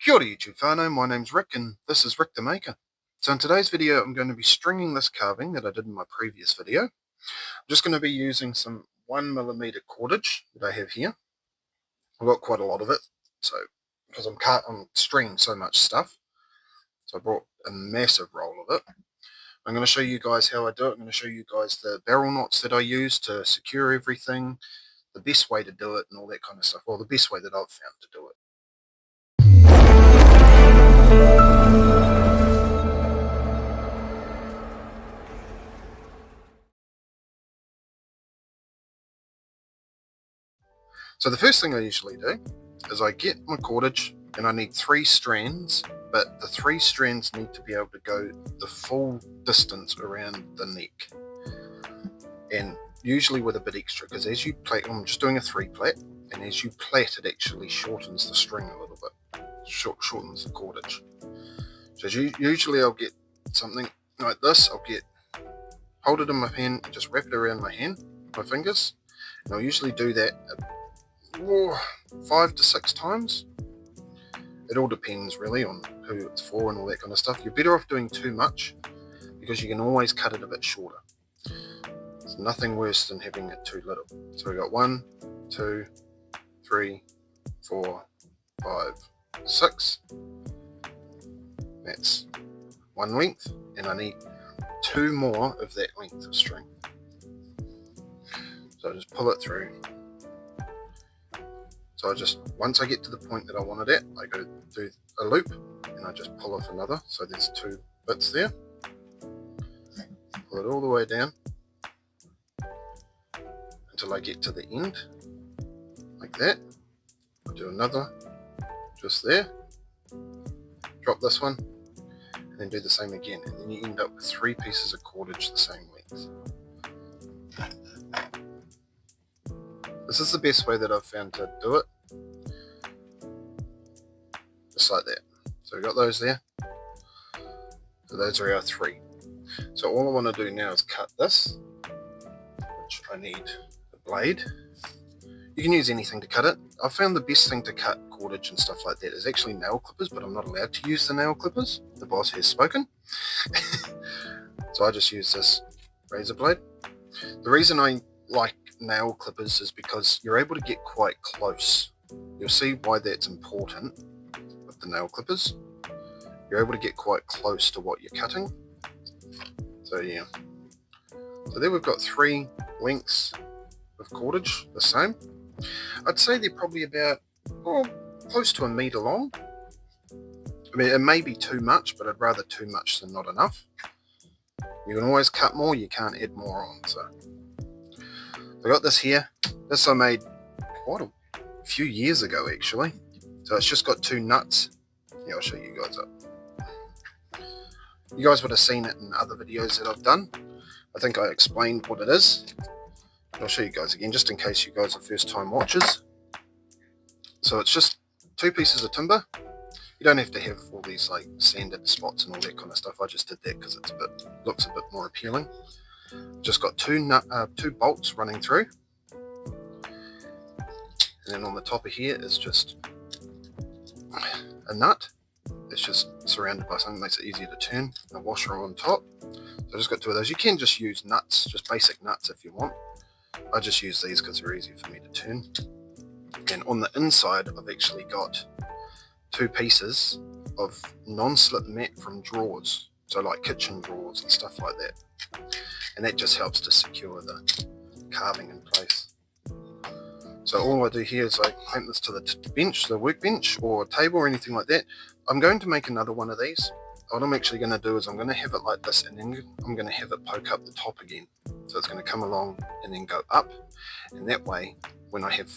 Kia ora YouTube whānau, my name's Rick and this is Rick the Maker. So in today's video I'm going to be stringing this carving that I did in my previous video. I'm just going to be using some 1mm cordage that I have here. I've got quite a lot of it, so because I'm stringing so much stuff, so I brought a massive roll of it. I'm going to show you guys how I do it. I'm going to show you guys the barrel knots that I use to secure everything, the best way to do it and all that kind of stuff. Well, the best way that I've found to do it. So the first thing I usually do is I get my cordage and I need 3 strands, but the 3 strands need to be able to go the full distance around the neck. And usually with a bit extra, because as you plait, I'm just doing a 3 plait, and as you plait it actually shortens the string a little bit, shortens the cordage. So usually I'll get something like this, hold it in my hand and just wrap it around my hand, my fingers, and I'll usually do that 5 to 6 times. It all depends really on who it's for and all that kind of stuff. You're better off doing too much because you can always cut it a bit shorter. There's nothing worse than having it too little. So we got 1, 2, 3, 4, 5, 6. That's 1 length, and I need 2 more of that length of string. So I just pull it through. So once I get to the point that I want it at, I go do a loop and I just pull off another. So there's 2 bits there. Pull it all the way down until I get to the end, like that. I do another just there, drop this one, and then do the same again. And then you end up with 3 pieces of cordage the same length. This is the best way that I've found to do it. Just like that. So we've got those there. So those are our 3. So all I want to do now is cut this, which I need a blade. You can use anything to cut it. I've found the best thing to cut cordage and stuff like that is actually nail clippers, but I'm not allowed to use the nail clippers. The boss has spoken. So I just use this razor blade. The reason I like nail clippers is because you're able to get quite close. You'll see why that's important with the nail clippers. You're able to get quite close to what you're cutting. So yeah. So there we've got 3 lengths of cordage, the same. I'd say they're probably about close to 1 meter long. I mean, it may be too much, but I'd rather too much than not enough. You can always cut more, you can't add more on. So I got this here. This I made quite a few years ago actually. So it's just got 2 nuts. Yeah, I'll show you guys up. You guys would have seen it in other videos that I've done. I think I explained what it is. I'll show you guys again just in case you guys are first time watchers. So it's just 2 pieces of timber. You don't have to have all these like sanded spots and all that kind of stuff. I just did that because it looks a bit more appealing. Just got 2 bolts running through, and then on the top of here is just a nut. It's just surrounded by something that makes it easier to turn, and a washer on top. So I just got 2 of those. You can just use nuts, just basic nuts if you want. I just use these because they're easier for me to turn. And on the inside I've actually got 2 pieces of non-slip mat from drawers, so like kitchen drawers and stuff like that, and that just helps to secure the carving in place. So all I do here is I clamp this to the bench, the workbench or table or anything like that. I'm going to make another one of these. What I'm actually going to do is I'm going to have it like this, and then I'm going to have it poke up the top again. So it's going to come along and then go up, and that way when I have,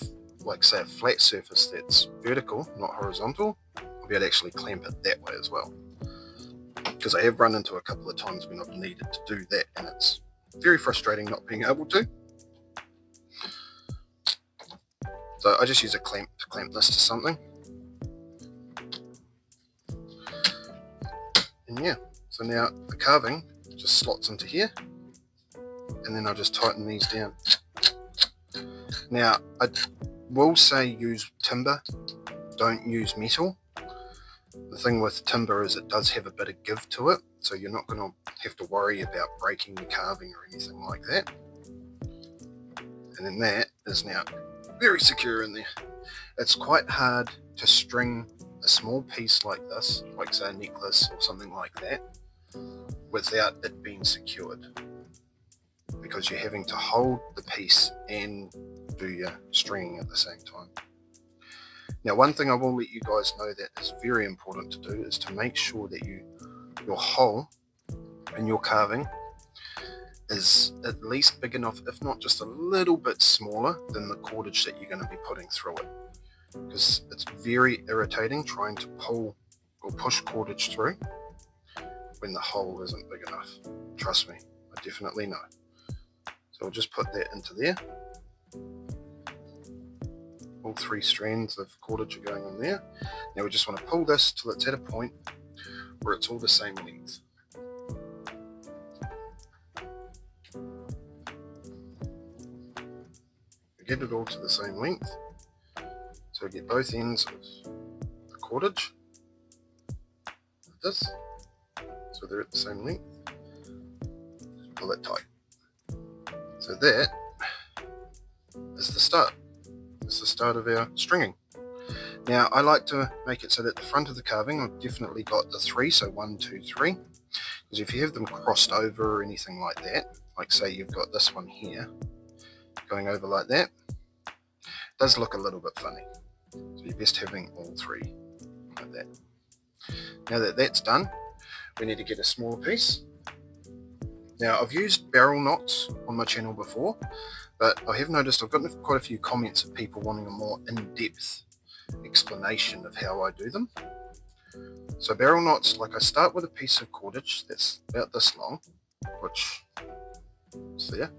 like say, a flat surface that's vertical, not horizontal, I'll be able to actually clamp it that way as well. Because I have run into a couple of times when I've needed to do that, and it's very frustrating not being able to. So I just use a clamp to clamp this to something. And yeah, so now the carving just slots into here, and then I'll just tighten these down. Now I will say use timber, don't use metal. The thing with timber is it does have a bit of give to it, so you're not going to have to worry about breaking your carving or anything like that. And then that is now very secure in there. It's quite hard to string a small piece like this, like say a necklace or something like that, without it being secured, because you're having to hold the piece and do your stringing at the same time. Now, one thing I will let you guys know that is very important to do is to make sure that your hole in your carving is at least big enough, if not just a little bit smaller than the cordage that you're going to be putting through it, because it's very irritating trying to pull or push cordage through when the hole isn't big enough. Trust me, I definitely know. So I'll just put that into there. All 3 strands of cordage are going in there. Now we just want to pull this till it's at a point where it's all the same length. We get it all to the same length. So we get both ends of the cordage like this. So they're at the same length. Just pull it tight. So that is the start. It's the start of our stringing. Now I like to make it so that the front of the carving, I've definitely got the 3, so 1, 2, 3. Because if you have them crossed over or anything like that, like say you've got this one here going over like that, it does look a little bit funny. So you're best having all 3 like that. Now that that's done, we need to get a smaller piece. Now I've used barrel knots on my channel before, but I have noticed I've gotten quite a few comments of people wanting a more in-depth explanation of how I do them. So barrel knots, like I start with a piece of cordage that's about this long, which is there,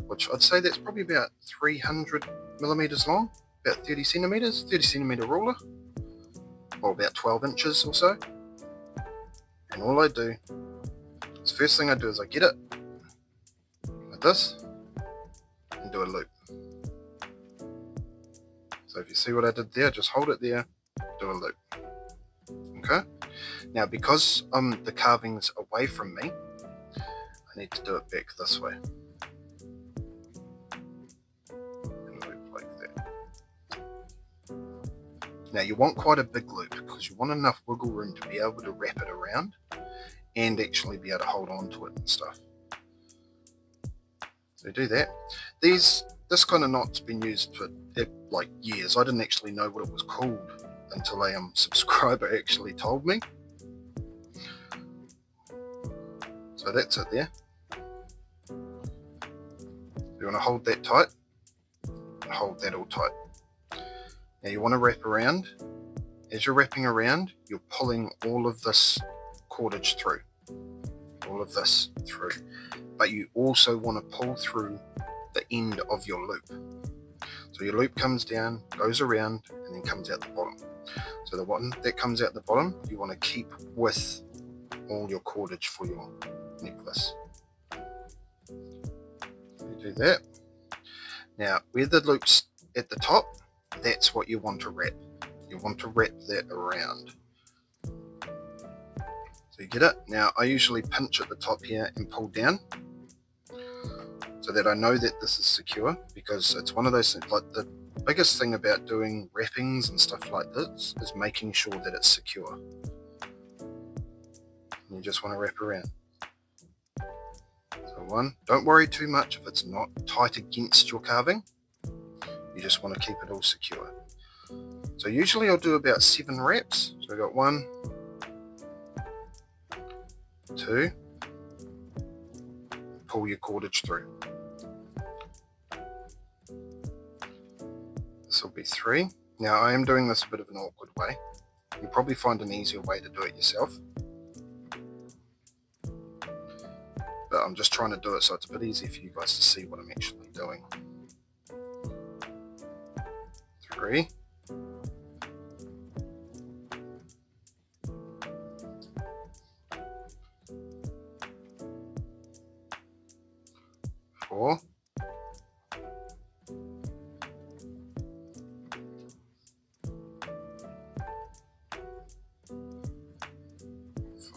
which I'd say that's probably about 300 millimeters long, about 30 centimeters, 30 centimeter ruler, or about 12 inches or so. And all I do is, first thing I do is I get it like this and do a loop. So if you see what I did there, just hold it there, do a loop. Okay? Now because the carving's away from me, I need to do it back this way. And loop like that. Now you want quite a big loop because you want enough wiggle room to be able to wrap it around and actually be able to hold on to it and stuff. So do that. This kind of knot's been used for like years. I didn't actually know what it was called until a subscriber actually told me. So that's it there. You want to hold that tight and hold that all tight. Now you want to wrap around. As you're wrapping around, you're pulling all of this cordage through. All of this through. But you also want to pull through the end of your loop. So your loop comes down, goes around, and then comes out the bottom. So the one that comes out the bottom, you want to keep with all your cordage for your necklace. You do that. Now, where the loop's at the top, that's what you want to wrap. You want to wrap that around. So you get it? Now, I usually pinch at the top here and pull down so that I know that this is secure, because it's one of those things, like the biggest thing about doing wrappings and stuff like this is making sure that it's secure. And you just want to wrap around. So 1, don't worry too much if it's not tight against your carving. You just want to keep it all secure. So usually I'll do about 7 wraps. So I've got 1, 2, pull your cordage through. This will be 3. Now I am doing this a bit of an awkward way. You'll probably find an easier way to do it yourself. But I'm just trying to do it so it's a bit easier for you guys to see what I'm actually doing. 3. 4.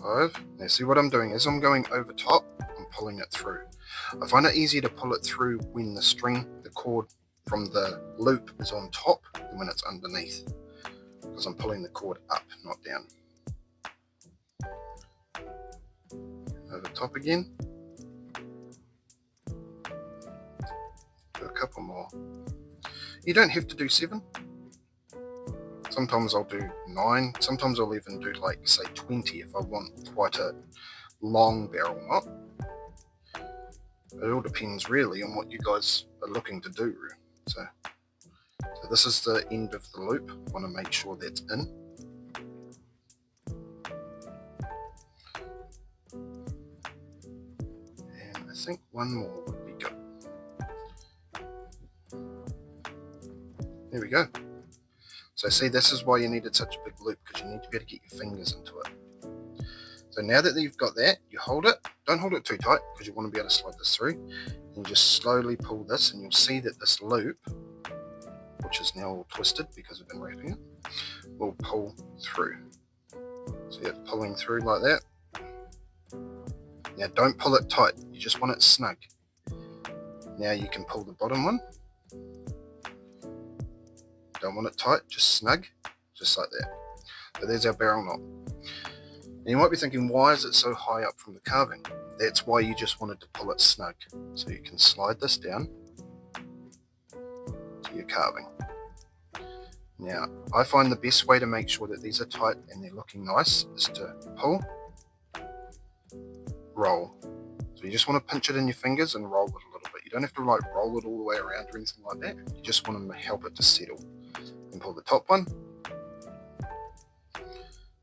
5. Now see what I'm doing is I'm going over top, I'm pulling it through. I find it easier to pull it through when the string, the cord from the loop is on top than when it's underneath, because I'm pulling the cord up, not down. Over top again. Do a couple more. You don't have to do 7. Sometimes I'll do 9. Sometimes I'll even do like say 20 if I want quite a long barrel knot. It all depends really on what you guys are looking to do. So this is the end of the loop. I want to make sure that's in. And I think one more would be good. There we go. So see, this is why you needed such a big loop, because you need to be able to get your fingers into it. So now that you've got that, you hold it. Don't hold it too tight, because you want to be able to slide this through. And just slowly pull this, and you'll see that this loop, which is now all twisted because I've been wrapping it, will pull through. So you're pulling through like that. Now don't pull it tight, you just want it snug. Now you can pull the bottom one. Don't want it tight, just snug, just like that. So there's our barrel knot. And you might be thinking, why is it so high up from the carving? That's why you just wanted to pull it snug. So you can slide this down to your carving. Now, I find the best way to make sure that these are tight and they're looking nice is to pull, roll. So you just want to pinch it in your fingers and roll it a little bit. You don't have to like roll it all the way around or anything like that. You just want to help it to settle. And pull the top one,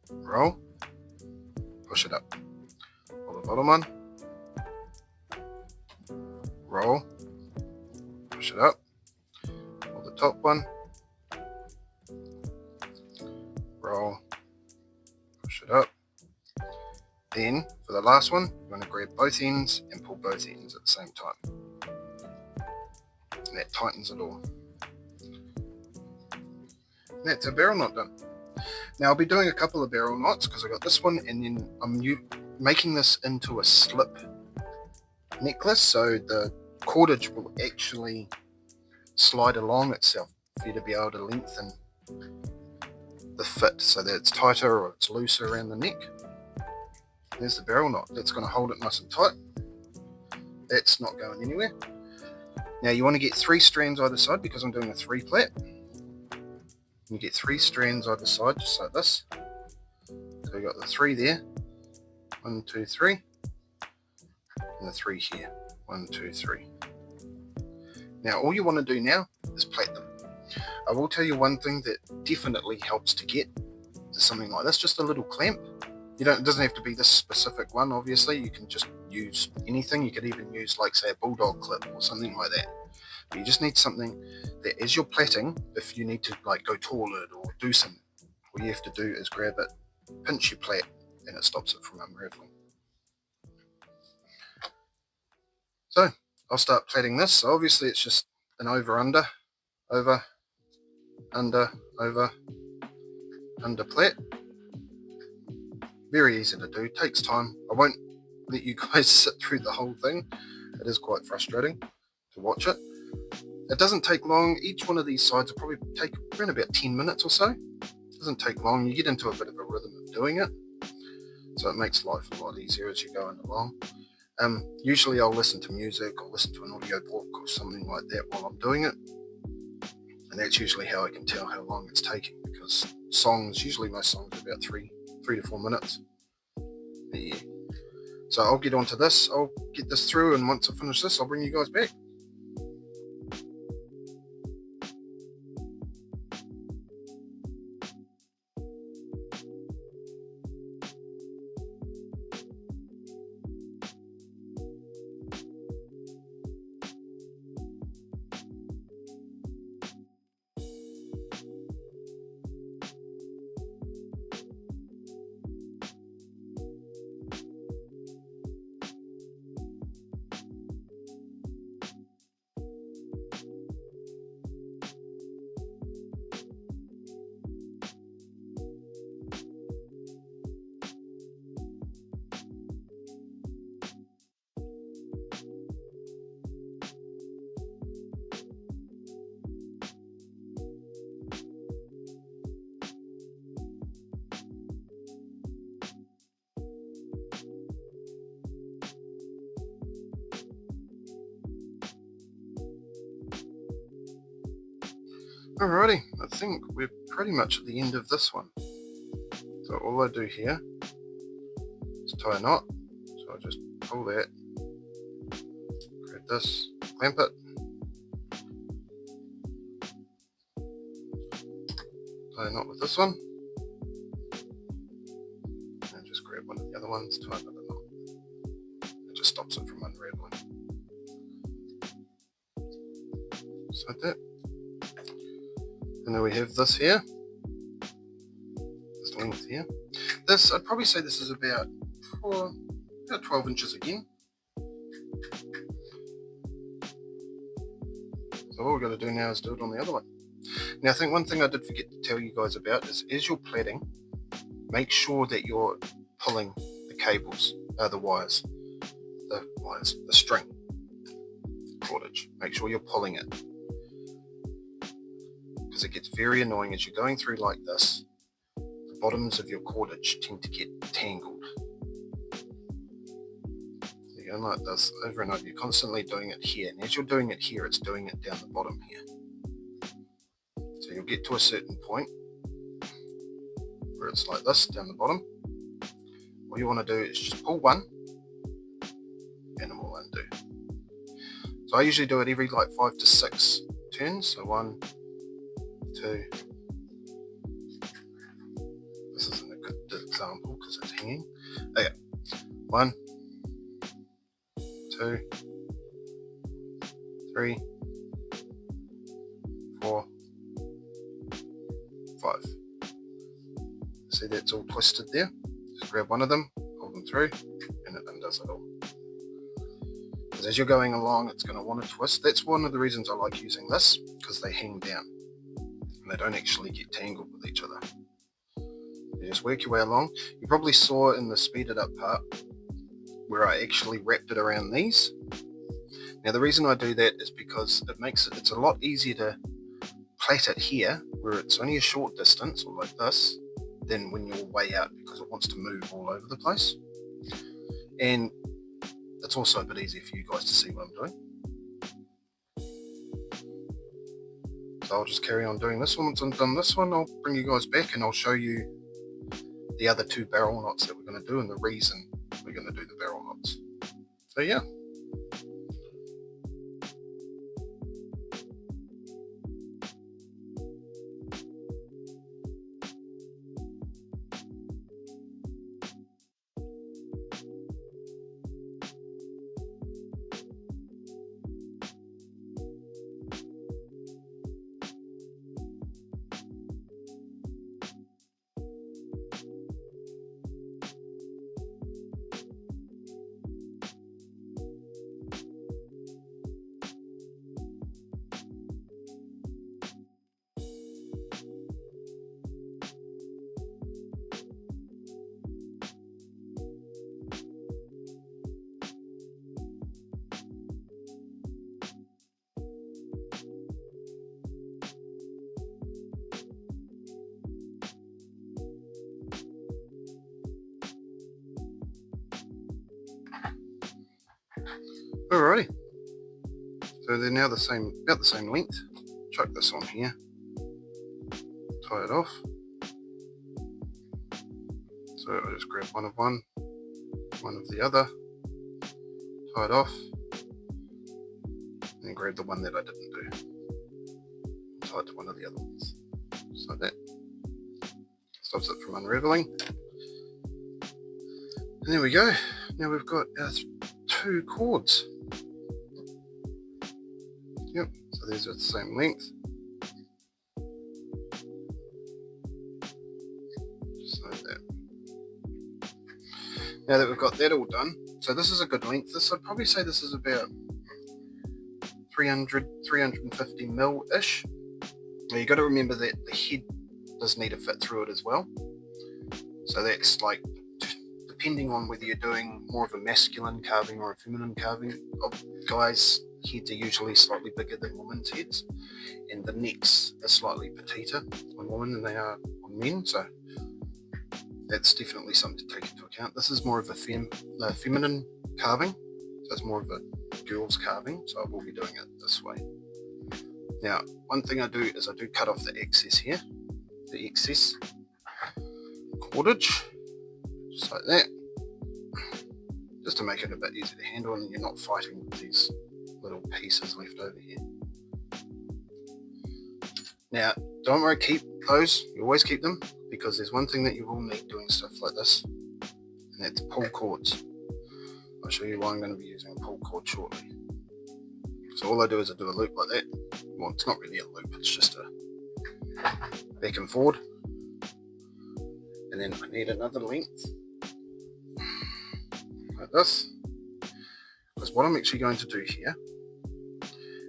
roll, push it up. Pull the bottom one, roll, push it up. Pull the top one, roll, push it up. Then for the last one, you want to grab both ends and pull both ends at the same time. And that tightens it all. And that's a barrel knot done. Now I'll be doing a couple of barrel knots because I got this one, and then I'm making this into a slip necklace, so the cordage will actually slide along itself for you to be able to lengthen the fit so that it's tighter or it's looser around the neck. There's the barrel knot. That's going to hold it nice and tight. That's not going anywhere. Now you want to get 3 strands either side because I'm doing a 3 plait. You get 3 strands either side, just like this. So we got the 3 there. 1, 2, 3. And the 3 here. 1, 2, 3. Now all you want to do now is plait them. I will tell you one thing that definitely helps to get to something like this, just a little clamp. It doesn't have to be this specific one, obviously. You can just use anything. You could even use, like, say, a bulldog clip or something like that. But you just need something that, as you're plaiting, if you need to like go taller or do something, all you have to do is grab it, pinch your plait, and it stops it from unraveling. So I'll start plaiting this. So obviously it's just an over, under, over, under, over, under plait. Very easy to do, takes time. I won't let you guys sit through the whole thing. It is quite frustrating to watch it. It doesn't take long. Each one of these sides will probably take around about 10 minutes or so. It doesn't take long. You get into a bit of a rhythm of doing it. So it makes life a lot easier as you're going along. Usually I'll listen to music or listen to an audio book or something like that while I'm doing it. And that's usually how I can tell how long it's taking, because usually most songs are about 3 to 4 minutes. Yeah. So I'll get onto this. I'll get this through, and once I finish this, I'll bring you guys back. Alrighty, I think we're pretty much at the end of this one. So all I do here is tie a knot. So I just pull that, grab this, clamp it, tie a knot with this one, and just grab one of the other ones, tie another knot. It just stops it from unraveling. Just like that. And then we have this here, this length here. This, I'd probably say this is about 12 inches again. So all we've got to do now is do it on the other one. Now I think one thing I did forget to tell you guys about is as you're plaiting, make sure that you're pulling the cables, the string, cordage. Make sure you're pulling it, because it gets very annoying as you're going through like this. The bottoms of your cordage tend to get tangled. You're going like this over and over. You're constantly doing it here, and as you're doing it here, it's doing it down the bottom here. So you'll get to a certain point where it's like this down the bottom. All you want to do is just pull one, and it will undo. So I usually do it every like 5 to 6 turns. So 1, 2. This isn't a good example because it's hanging. Okay, 1, 2, 3, 4, 5. See, that's all twisted there. Just grab one of them, pull them through, and it undoes it all. Because as you're going along, it's going to want to twist. That's one of the reasons I like using this, because they hang down and they don't actually get tangled with each other. You just work your way along. You probably saw in the speeded up part where I actually wrapped it around these. Now the reason I do that is because it's a lot easier to plait it here, where it's only a short distance, or like this, than when you're way out, because it wants to move all over the place. And it's also a bit easier for you guys to see what I'm doing. So I'll just carry on doing this one. Once I'm done this one, I'll bring you guys back and I'll show you the other 2 barrel knots that we're going to do and the reason we're going to do the barrel knots. So yeah. Alrighty, so they're now about the same length. Chuck this on here, tie it off. So I just grab one of the other, tie it off, and then grab the one that I didn't do, tie it to one of the other ones. Just like that. Stops it from unraveling. And there we go. Now we've got our 2 cords. Yep, so these are the same length. Just like that. Now that we've got that all done, so this is a good length. I'd probably say this is about 350 mil-ish. Now you've got to remember that the head does need to fit through it as well. So that's like, depending on whether you're doing more of a masculine carving or a feminine carving, guys' heads are usually slightly bigger than women's heads, and the necks are slightly petiter on women than they are on men, so that's definitely something to take into account. This is more of a feminine carving, so it's more of a girl's carving, so I will be doing it this way. Now, one thing I do is I do cut off the excess here, the excess cordage, just like that, just to make it a bit easier to handle and you're not fighting with these little pieces left over here. Now, don't worry, keep those, you always keep them, because there's one thing that you will need doing stuff like this, and that's pull cords. I'll show you why I'm going to be using a pull cord shortly. So all I do is I do a loop like that. Well, it's not really a loop, it's just a back and forward. And then I need another length, like this. Because what I'm actually going to do here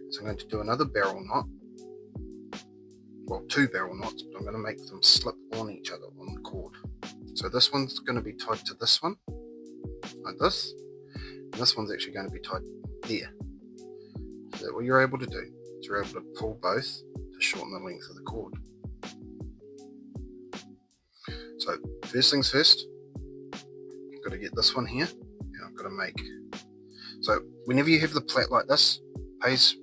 is I'm going to do another barrel knot. Well, 2 barrel knots, but I'm going to make them slip on each other on the cord. So this one's going to be tied to this one, like this. And this one's actually going to be tied there. So that what you're able to do is you're able to pull both to shorten the length of the cord. So first things first, I've got to get this one here, and I've got to make, so whenever you have the plait like this, pays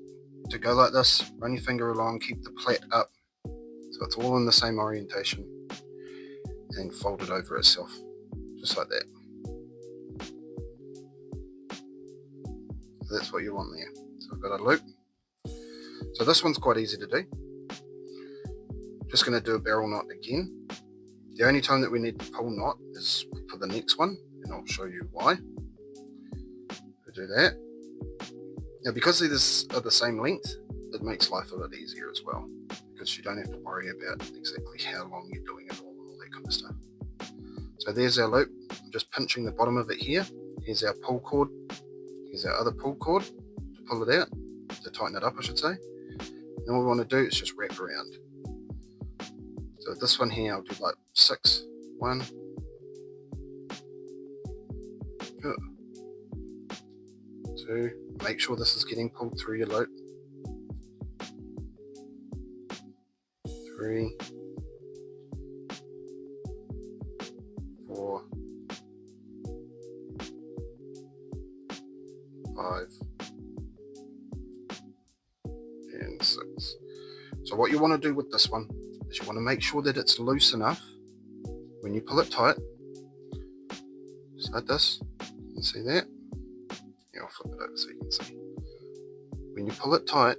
to go like this, run your finger along, keep the plait up, so it's all in the same orientation, and fold it over itself, just like that. So that's what you want there. So I've got a loop. So this one's quite easy to do. Just going to do a barrel knot again. The only time that we need to pull knot is for the next one, and I'll show you why. We'll do that. Now, because these are the same length, it makes life a lot easier as well, because you don't have to worry about exactly how long you're doing it all that kind of stuff. So there's our loop. I'm just pinching the bottom of it here. Here's our pull cord. Here's our other pull cord to pull it out, to tighten it up, I should say. And all we want to do is just wrap around. So this one here, I'll do like 6, 1, 2, make sure this is getting pulled through your loop, 3, 4, 5, and 6. So what you want to do with this one is you want to make sure that it's loose enough when you pull it tight, just like this. You can see that. Yeah, I'll flip it over so you can see. When you pull it tight,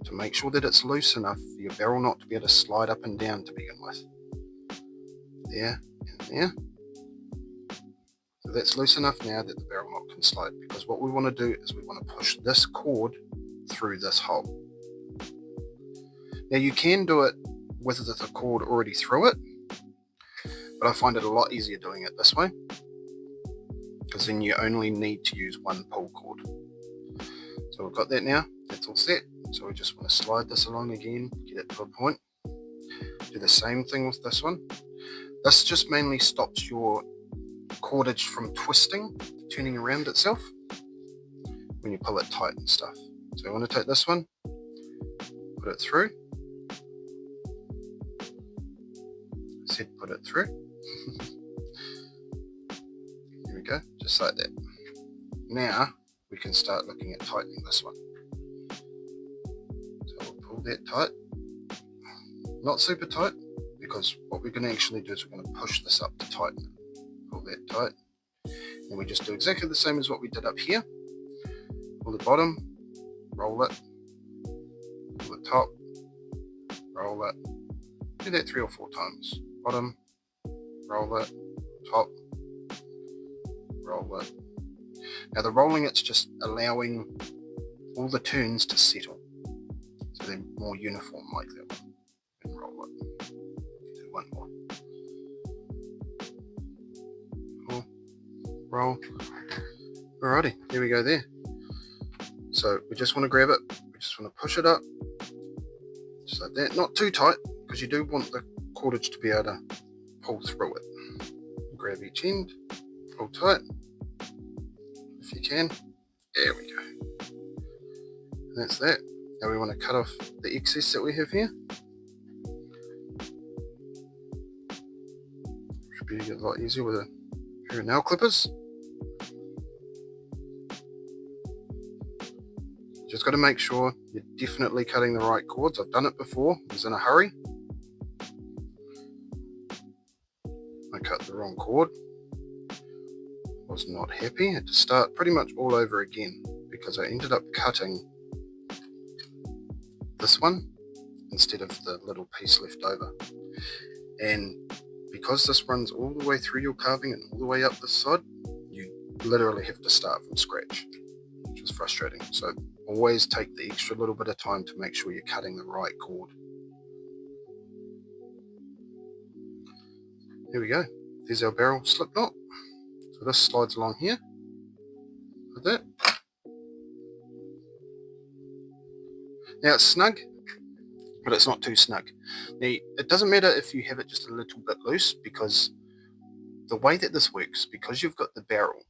to make sure that it's loose enough for your barrel knot to be able to slide up and down to begin with. There and there. So that's loose enough now that the barrel knot can slide, because what we want to do is we want to push this cord through this hole. Now you can do it with the cord already through it, but I find it a lot easier doing it this way, because then you only need to use one pull cord. So we've got that now, that's all set. So we just want to slide this along again, get it to a point. Do the same thing with this one. This just mainly stops your cordage from twisting, turning around itself when you pull it tight and stuff. So I want to take this one, put it through. Said put it through. Here we go, just like that. Now we can start looking at tightening this one. So we'll pull that tight, not super tight, because what we're going to actually do is we're going to push this up to tighten it. Pull that tight, and we just do exactly the same as what we did up here. Pull the bottom, roll it, pull the top, roll it. Do that 3 or 4 times. Bottom, roll it, top, roll it. Now the rolling, it's just allowing all the turns to settle, so they're more uniform like that one. And roll it. Do one more. Pull, roll. Alrighty, there we go there. So we just want to grab it, we just want to push it up, just like that. Not too tight, because you do want the cordage to be able to pull through it. Grab each end, pull tight if you can. There we go. And that's that. Now we want to cut off the excess that we have here. Should be a lot easier with a pair of nail clippers. just got to make sure you're definitely cutting the right cords. I've done it before, I was in a hurry. I cut the wrong cord, was not happy, had to start pretty much all over again because I ended up cutting this one instead of the little piece left over. And because this runs all the way through your carving and all the way up this side, you literally have to start from scratch, which is frustrating. So always take the extra little bit of time to make sure you're cutting the right cord. Here we go. There's our barrel slip knot. So this slides along here like that. Now it's snug, but it's not too snug. Now, it doesn't matter if you have it just a little bit loose, because the way that this works, because you've got the barrel,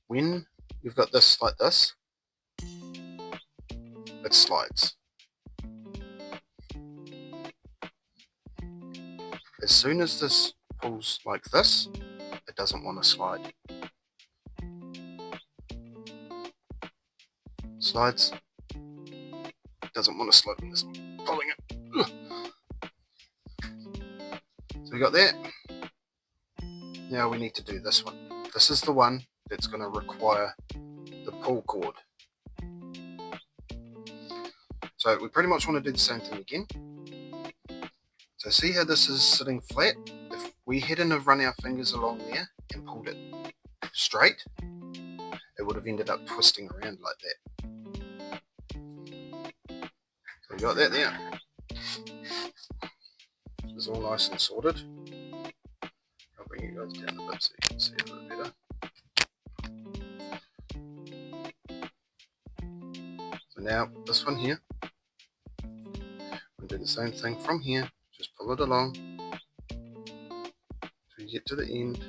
when you've got this like this, it slides. As soon as this pulls like this, it doesn't want to slide. Slides, doesn't want to slide on this one. Pulling it. Ugh. So we got that. Now we need to do this one. This is the one that's going to require the pull cord. So we pretty much want to do the same thing again. So see how this is sitting flat? If we hadn't have run our fingers along there and pulled it straight, it would have ended up twisting around like that. So we got that there. It's all nice and sorted. I'll bring you guys down a bit so you can see a bit better. So now this one here, we'll do the same thing from here. Just pull it along till you get to the end,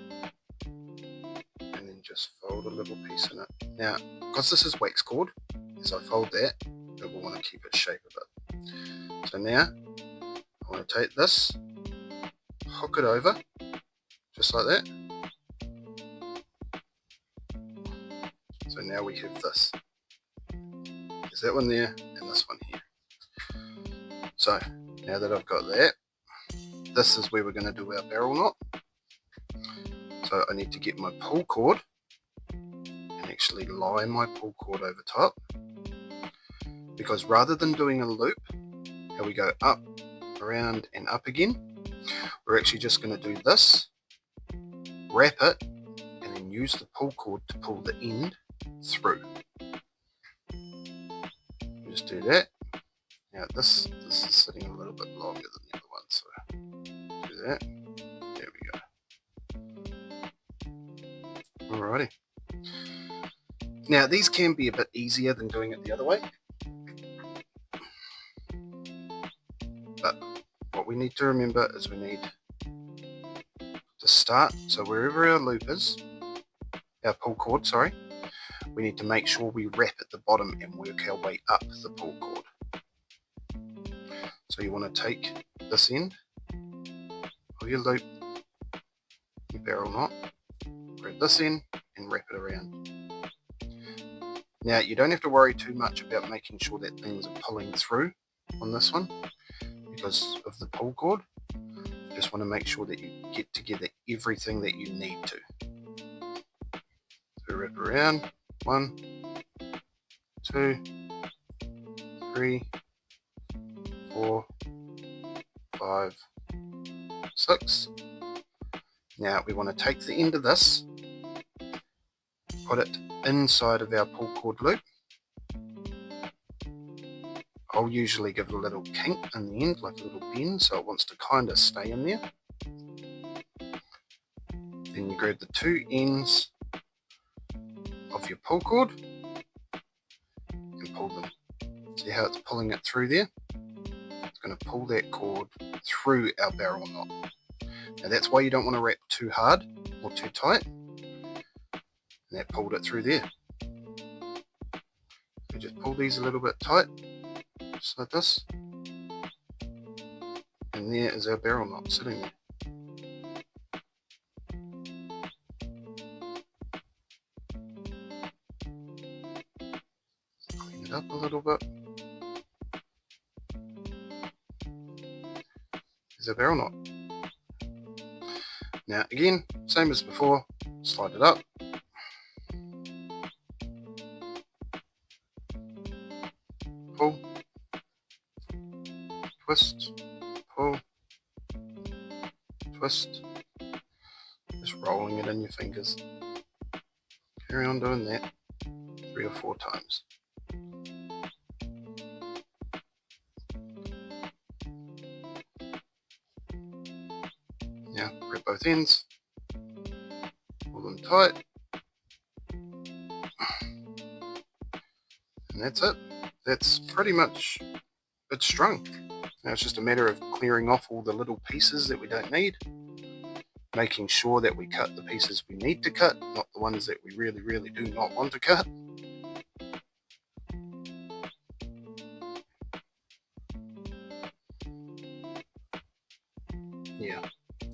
and then just fold a little piece in it. Now, because this is wax cord, as I fold that, it will want to keep its shape a bit. So now, I want to take this, hook it over, just like that. So now we have this. There's that one there, and this one here. So, now that I've got that, this is where we're going to do our barrel knot. So I need to get my pull cord and actually lie my pull cord over top, because rather than doing a loop, how we go up, around and up again, we're actually just going to do this, wrap it, and then use the pull cord to pull the end through. Just do that. Now this is sitting a little bit longer than the other one, so do that. There we go. Alrighty. Now these can be a bit easier than doing it the other way, but what we need to remember is we need to start, so wherever our loop is, our pull cord, sorry, we need to make sure we wrap at the bottom and work our way up the pull cord. So you want to take this end of your loop, your barrel knot, grab this end and wrap it around. Now you don't have to worry too much about making sure that things are pulling through on this one because of the pull cord. You just want to make sure that you get together everything that you need to. So wrap around, 1, 2, 3, 4, 5, 6. Now we want to take the end of this, put it inside of our pull cord loop. I'll usually give it a little kink in the end, like a little bend, so it wants to kind of stay in there. Then you grab the two ends of your pull cord and pull them. See how it's pulling it through there? It's going to pull that cord through our barrel knot. Now that's why you don't want to wrap too hard or too tight. And that pulled it through there. So just pull these a little bit tight, just like this. And there is our barrel knot sitting there. Clean it up a little bit. There's a barrel knot. Now again, same as before, slide it up. Pull. Twist. Pull. Twist. Just rolling it in your fingers. Carry on doing that 3 or 4 times. Now grab both ends, pull them tight, and that's it. That's pretty much it strung. Now it's just a matter of clearing off all the little pieces that we don't need, making sure that we cut the pieces we need to cut, not the ones that we really do not want to cut. Yeah,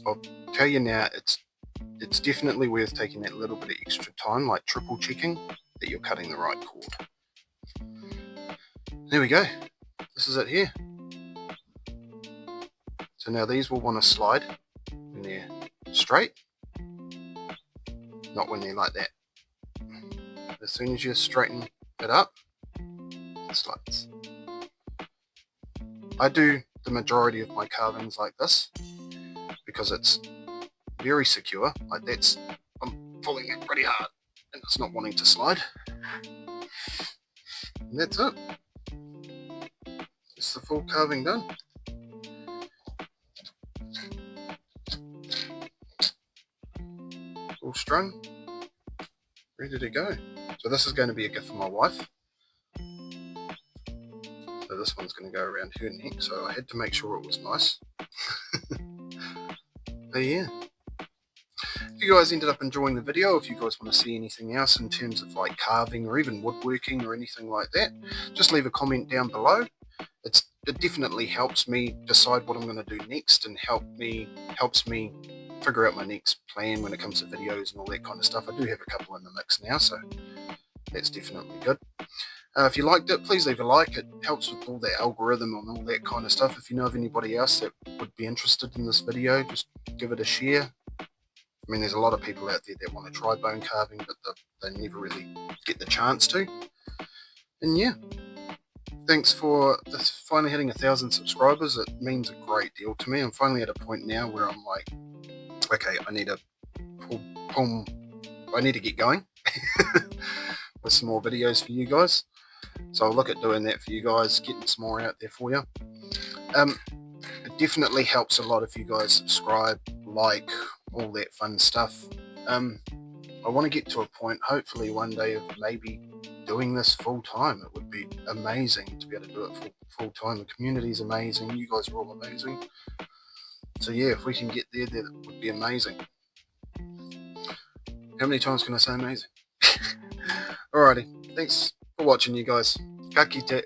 I'll tell you now, it's definitely worth taking that little bit of extra time, like triple checking that you're cutting the right cord. There we go. This is it here. So now these will want to slide when they're straight, not when they're like that. As soon as you straighten it up, it slides. I do the majority of my carvings like this because it's very secure. Like that's, I'm pulling it pretty hard and it's not wanting to slide. And that's it. It's the full carving done. All strung, ready to go. So this is going to be a gift for my wife. So this one's going to go around her neck, so I had to make sure it was nice. But yeah, if you guys ended up enjoying the video, if you guys want to see anything else in terms of like carving or even woodworking or anything like that, just leave a comment down below. It definitely helps me decide what I'm going to do next, and helps me figure out my next plan when it comes to videos and all that kind of stuff. I do have a couple in the mix now, so that's definitely good. If you liked it, please leave a like. It helps with all the algorithm and all that kind of stuff. If you know of anybody else that would be interested in this video, just give it a share. I mean, there's a lot of people out there that want to try bone carving, but they never really get the chance to. And yeah, thanks for finally hitting 1,000 subscribers. It means a great deal to me. I'm finally at a point now where I'm like, okay, I need to get going with some more videos for you guys. So I'll look at doing that for you guys, getting some more out there for you. It definitely helps a lot if you guys subscribe, like, all that fun stuff. I want to get to a point, hopefully one day, of maybe doing this full time. It would be amazing to be able to do it full time. The community is amazing. You guys are all amazing. So yeah, if we can get there, that would be amazing. How many times can I say amazing? Alrighty, thanks for watching, you guys. Capcut.